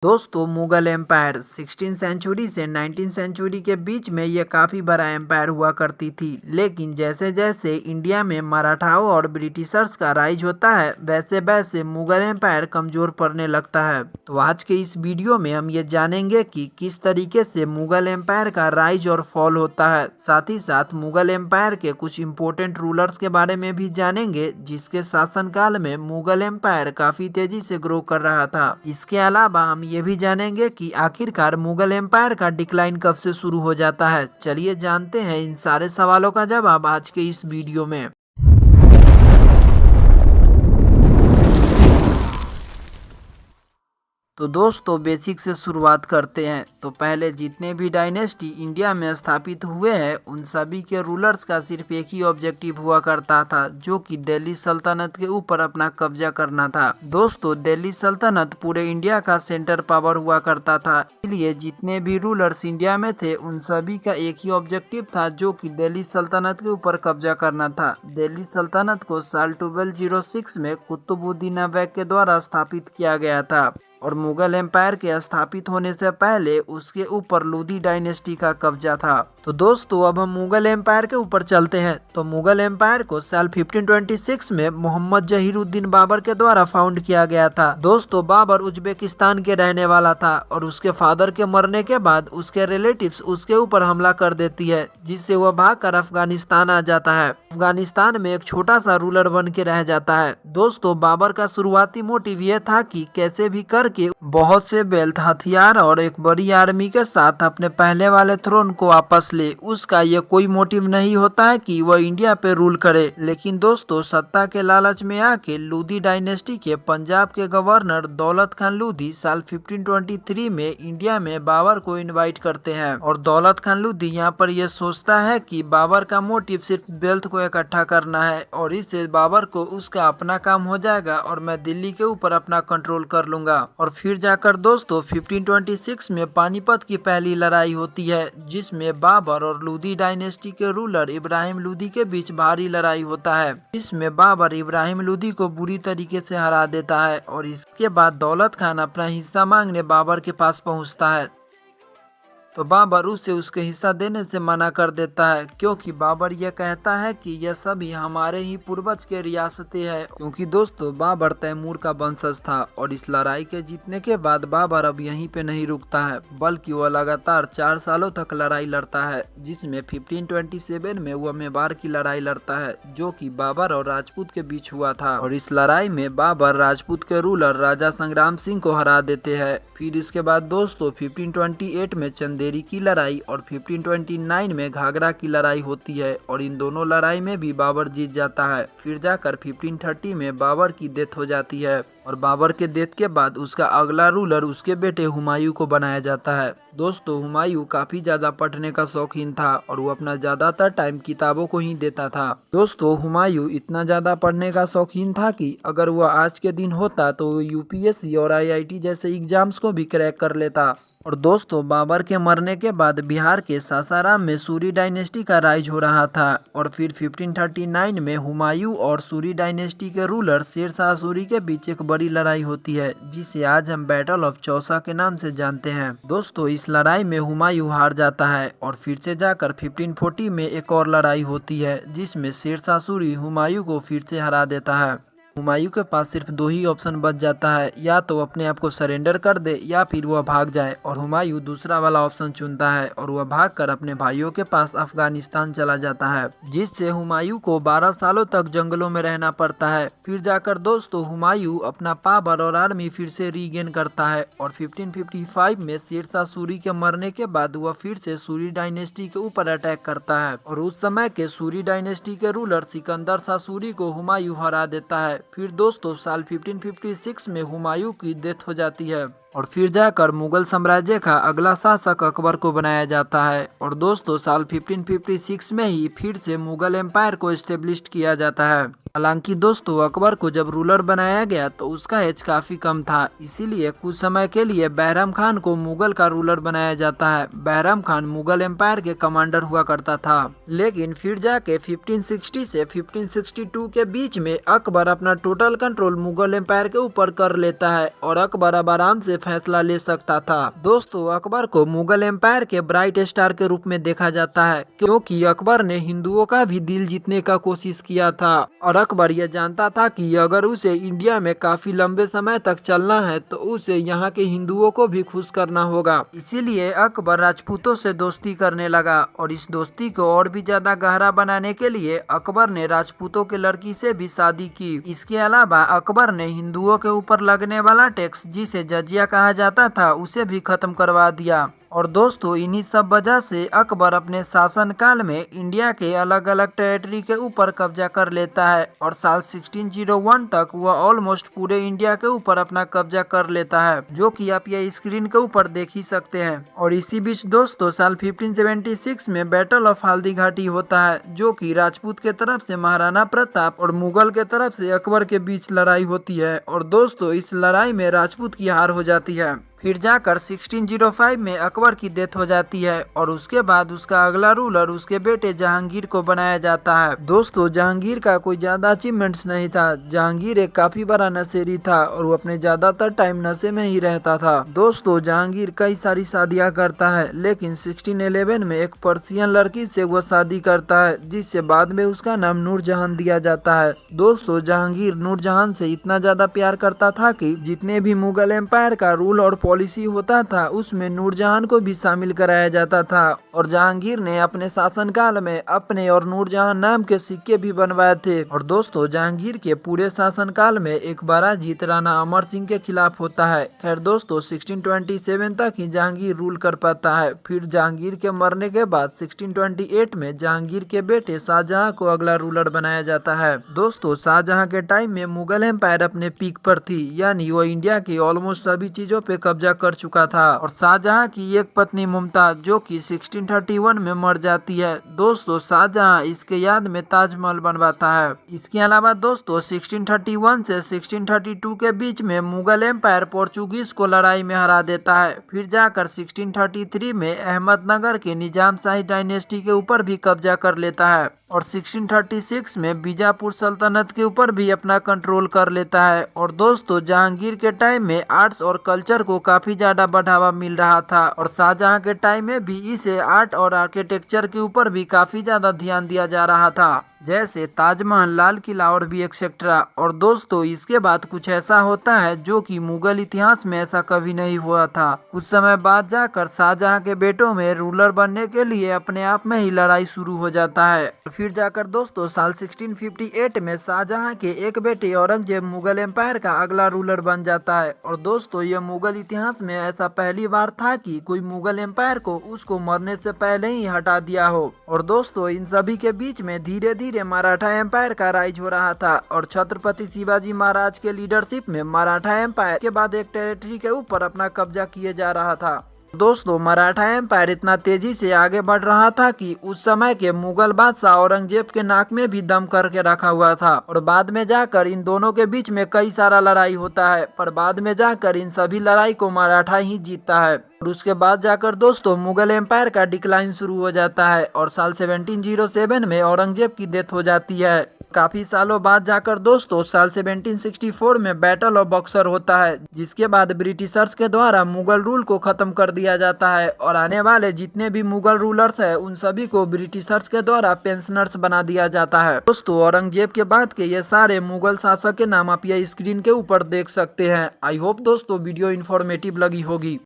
दोस्तों Mughal empire 16 century से 19 century के बीच में ये काफ़ी बड़ा एम्पायर हुआ करती थी। लेकिन जैसे जैसे इंडिया में मराठाओं और ब्रिटिशर्स का राइज होता है वैसे वैसे मुगल एम्पायर कमज़ोर पड़ने लगता है। तो आज के इस वीडियो में हम ये जानेंगे कि किस तरीके से मुगल एम्पायर का राइज और फॉल होता है। साथ ही साथ मुगल एम्पायर के कुछ इम्पोर्टेंट रूलर्स के बारे में भी जानेंगे जिसके शासनकाल में मुगल एम्पायर काफ़ी तेजी से ग्रो कर रहा था। इसके अलावा हम ये भी जानेंगे कि आखिरकार मुगल एम्पायर का डिक्लाइन कब से शुरू हो जाता है। चलिए जानते हैं इन सारे सवालों का जवाब आज के इस वीडियो में। तो दोस्तों बेसिक से शुरुआत करते हैं। तो पहले जितने भी डायनेस्टी इंडिया में स्थापित हुए हैं उन सभी के रूलर्स का सिर्फ एक ही ऑब्जेक्टिव हुआ करता था जो कि दिल्ली सल्तनत के ऊपर अपना कब्जा करना था। दोस्तों दिल्ली सल्तनत पूरे इंडिया का सेंटर पावर हुआ करता था, इसलिए जितने भी रूलर्स इंडिया में थे उन सभी का एक ही ऑब्जेक्टिव था जो कि दिल्ली सल्तनत के ऊपर कब्जा करना था। दिल्ली सल्तनत को साल 1206 में कुतुबुद्दीन ऐबक के द्वारा स्थापित किया गया था और मुगल एम्पायर के स्थापित होने से पहले उसके ऊपर लोधी डायनेस्टी का कब्जा था। तो दोस्तों अब हम मुगल एम्पायर के ऊपर चलते हैं। तो मुगल एम्पायर को साल 1526 में मोहम्मद जहीरुद्दीन बाबर के द्वारा फाउंड किया गया था। दोस्तों बाबर उज्बेकिस्तान के रहने वाला था और उसके फादर के मरने के बाद उसके रिलेटिव्स उसके ऊपर हमला कर देती है जिससे वह भागकर अफगानिस्तान आ जाता है। अफगानिस्तान में एक छोटा सा रूलर बन के रह जाता है। दोस्तों बाबर का शुरुआती मोटिव यह था कि कैसे भी करके बहुत से बेल्ट हथियार और एक बड़ी आर्मी के साथ अपने पहले वाले थ्रोन को वापस ले। उसका ये कोई मोटिव नहीं होता है कि वह इंडिया पे रूल करे। लेकिन दोस्तों सत्ता के लालच में आके लोधी डायनेस्टी के पंजाब के गवर्नर दौलत खान लोधी साल 1523 में इंडिया में बाबर को इनवाइट करते हैं और दौलत खान लोधी यहाँ पर यह सोचता है कि बाबर का मोटिव सिर्फ बेल्ट को इकट्ठा करना है और इससे बाबर को उसका अपना काम हो जाएगा और मैं दिल्ली के ऊपर अपना कंट्रोल कर लूंगा। और फिर जाकर दोस्तों 1526 में पानीपत की पहली लड़ाई होती है जिसमें बाबर और लोधी डायनेस्टी के रूलर इब्राहिम लोधी के बीच भारी लड़ाई होता है। इसमें बाबर इब्राहिम लोधी को बुरी तरीके से हरा देता है और इसके बाद दौलत खान अपना हिस्सा मांगने बाबर के पास पहुंचता है। तो बाबर उसे उसके हिस्सा देने से मना कर देता है क्योंकि बाबर यह कहता है कि यह सभी हमारे ही पूर्वज के रियासतें हैं। क्योंकि दोस्तों बाबर तैमूर का वंशज था और इस लड़ाई के जीतने के बाद बाबर अब यहीं पे नहीं रुकता है बल्कि वह लगातार 4 सालों तक लड़ाई लड़ता है जिसमें 1527 में वह मेवाड़ की लड़ाई लड़ता है जो कि बाबर और राजपूत के बीच हुआ था और इस लड़ाई में बाबर राजपूत के रूलर राजा संग्राम सिंह को हरा देते हैं। फिर इसके बाद दोस्तों 1528 में चंदेरी की लड़ाई और 1529 में घाघरा की लड़ाई होती है और इन दोनों लड़ाई में भी बाबर जीत जाता है। फिर जाकर 1530 में बाबर की डेथ हो जाती है और बाबर के डेथ के बाद उसका अगला रूलर उसके बेटे हुमायूं को बनाया जाता है। दोस्तों हुमायूं काफी ज्यादा पढ़ने का शौकीन था और वो अपना ज्यादातर टाइम किताबों को ही देता था। दोस्तों हुमायूं इतना ज्यादा पढ़ने का शौकीन था कि अगर वह आज के दिन होता तो वो यूपीएससी और आईआईटी जैसे एग्जाम्स को भी क्रैक कर लेता। और दोस्तों बाबर के मरने के बाद बिहार के सासाराम में सूरी डायनेस्टी का राइज हो रहा था और फिर 1539 में हुमायूं और सूरी डायनेस्टी के रूलर शेर शाह सूरी के बीच एक बड़ी लड़ाई होती है जिसे आज हम बैटल ऑफ चौसा के नाम से जानते हैं। दोस्तों इस लड़ाई में हुमायूं हार जाता है और फिर से जाकर 1540 में एक और लड़ाई होती है जिसमें शेर शाह सूरी हुमायूं को फिर से हरा देता है। हुमायूं के पास सिर्फ 2 ही ऑप्शन बच जाता है, या तो अपने आप को सरेंडर कर दे या फिर वह भाग जाए और हुमायूं दूसरा वाला ऑप्शन चुनता है और वह भागकर अपने भाइयों के पास अफगानिस्तान चला जाता है जिससे हुमायूं को 12 सालों तक जंगलों में रहना पड़ता है। फिर जाकर दोस्तों हुमायूं अपना पावर और आर्मी फिर से रीगेन करता है और 1555 में शेर शाह सूरी के मरने के बाद वह फिर से सूरी डायनेस्टी के ऊपर अटैक करता है और उस समय के सूरी डायनेस्टी के रूलर सिकंदर शाह सूरी को हुमायूं हरा देता है। फिर दोस्तों साल 1556 में हुमायूं की डेथ हो जाती है और फिर जाकर मुगल साम्राज्य का अगला शासक अकबर को बनाया जाता है और दोस्तों साल 1556 में ही फिर से मुगल एम्पायर को एस्टेब्लिश किया जाता है। हालांकि दोस्तों अकबर को जब रूलर बनाया गया तो उसका एज काफी कम था, इसीलिए कुछ समय के लिए बैरम खान को मुगल का रूलर बनाया जाता है। बैरम खान मुगल एम्पायर के कमांडर हुआ करता था, लेकिन फिर जाके 1560 से 1562 के बीच में अकबर अपना टोटल कंट्रोल मुगल एम्पायर के ऊपर कर लेता है और अकबर अब आराम से फैसला ले सकता था। दोस्तों, अकबर को मुगल एम्पायर के ब्राइट स्टार के रूप में देखा जाता है, क्योंकि अकबर ने हिंदुओं का भी दिल जीतने का कोशिश किया था और अकबर यह जानता था कि अगर उसे इंडिया में काफी लंबे समय तक चलना है तो उसे यहाँ के हिंदुओं को भी खुश करना होगा। इसीलिए अकबर राजपूतों से दोस्ती करने लगा और इस दोस्ती को और भी ज्यादा गहरा बनाने के लिए अकबर ने राजपूतों के लड़की से भी शादी की। इसके अलावा अकबर ने हिंदुओं के ऊपर लगने वाला टैक्स, जिसे जजिया कहा जाता था, उसे भी खत्म करवा दिया। और दोस्तों, इन्हीं सब वजह से अकबर अपने शासन काल में इंडिया के अलग अलग टेरिटरी के ऊपर कब्जा कर लेता है और साल 1601 तक वह ऑलमोस्ट पूरे इंडिया के ऊपर अपना कब्जा कर लेता है, जो कि आप ये स्क्रीन के ऊपर देख ही सकते हैं। और इसी बीच दोस्तों, साल 1576 में बैटल ऑफ हल्दी घाटी होता है, जो कि राजपूत के तरफ से महाराणा प्रताप और मुगल के तरफ से अकबर के बीच लड़ाई होती है। और दोस्तों, इस लड़ाई में राजपूत की हार हो जाती है। फिर जाकर 1605 में अकबर की डेथ हो जाती है और उसके बाद उसका अगला रूलर उसके बेटे जहांगीर को बनाया जाता है। दोस्तों, जहांगीर का कोई ज्यादा अचीवमेंट्स नहीं था। जहांगीर एक काफी बड़ा नशेड़ी था और वो अपने ज्यादातर टाइम नशे में ही रहता था। दोस्तों, जहांगीर कई सारी शादियां करता है, लेकिन 1611 में एक पर्सियन लड़की से वो शादी करता है, जिससे बाद में उसका नाम नूरजहान दिया जाता है। दोस्तों, जहांगीर नूरजहान से इतना ज्यादा प्यार करता था कि जितने भी मुगल एम्पायर का रूल और पॉलिसी होता था उसमें नूरजहान को भी शामिल कराया जाता था। और जहांगीर ने अपने शासनकाल में अपने और नूरजहान नाम के सिक्के भी बनवाए थे। और दोस्तों, जहांगीर के पूरे शासनकाल में एक बड़ा जीत राणा अमर सिंह के खिलाफ होता है। खैर दोस्तों, 1627 तक ही जहांगीर रूल कर पाता है। फिर जहांगीर के मरने के बाद 1628 में जहांगीर के बेटे शाहजहां को अगला रूलर बनाया जाता है। दोस्तों, शाहजहां के टाइम में मुगल एम्पायर अपने पीक पर थी, यानी वो इंडिया की ऑलमोस्ट सभी चीजों पे कब्जा कर चुका था। और शाहजहां की एक पत्नी मुमताज, जो कि 1631 में मर जाती है। दोस्तों, शाहजहां इसके याद में ताजमहल बनवाता है। इसके अलावा दोस्तों, 1631 से 1632 के बीच में मुगल एम्पायर पोर्चुगीज को लड़ाई में हरा देता है। फिर जाकर 1633 में अहमदनगर के निजाम शाही डायनेस्टी के ऊपर भी कब्जा कर लेता है और 1636 में बीजापुर सल्तनत के ऊपर भी अपना कंट्रोल कर लेता है। और दोस्तों, जहांगीर के टाइम में आर्ट्स और कल्चर को काफी ज्यादा बढ़ावा मिल रहा था और शाहजहां के टाइम में भी इसे आर्ट और आर्किटेक्चर के ऊपर भी काफी ज्यादा ध्यान दिया जा रहा था, जैसे ताजमहल, लाल किला और भी एक्सेट्रा। और दोस्तों, इसके बाद कुछ ऐसा होता है जो कि मुगल इतिहास में ऐसा कभी नहीं हुआ था। कुछ समय बाद जाकर शाहजहां के बेटों में रूलर बनने के लिए अपने आप में ही लड़ाई शुरू हो जाता है। फिर जाकर दोस्तों, साल 1658 में शाहजहां के एक बेटे औरंगजेब मुगल एम्पायर का अगला रूलर बन जाता है। और दोस्तों, यह मुगल इतिहास में ऐसा पहली बार था कि कोई मुगल एम्पायर को उसको मरने से पहले ही हटा दिया हो। और दोस्तों, इन सभी के बीच में धीरे धीरे मराठा एम्पायर का राइज हो रहा था और छत्रपति शिवाजी महाराज के लीडरशिप में मराठा एम्पायर के बाद एक टेरिटरी के ऊपर अपना कब्जा किए जा रहा था। दोस्तों, मराठा एम्पायर इतना तेजी से आगे बढ़ रहा था कि उस समय के मुगल बादशाह औरंगजेब के नाक में भी दम करके रखा हुआ था। और बाद में जाकर इन दोनों के बीच में कई सारा लड़ाई होता है, पर बाद में जाकर इन सभी लड़ाई को मराठा ही जीतता है। और उसके बाद जाकर दोस्तों, मुगल एम्पायर का डिक्लाइन शुरू हो जाता है और साल 1707 में औरंगजेब की डेथ हो जाती है। काफी सालों बाद जाकर दोस्तों, साल 1764 में बैटल ऑफ बक्सर होता है, जिसके बाद ब्रिटिशर्स के द्वारा मुगल रूल को खत्म कर दिया जाता है और आने वाले जितने भी मुगल रूलर्स हैं उन सभी को ब्रिटिशर्स के द्वारा पेंशनर्स बना दिया जाता है। दोस्तों, औरंगजेब के बाद के ये सारे मुगल शासक के नाम आप ये स्क्रीन के ऊपर देख सकते हैं। आई होप दोस्तों वीडियो इन्फॉर्मेटिव लगी होगी।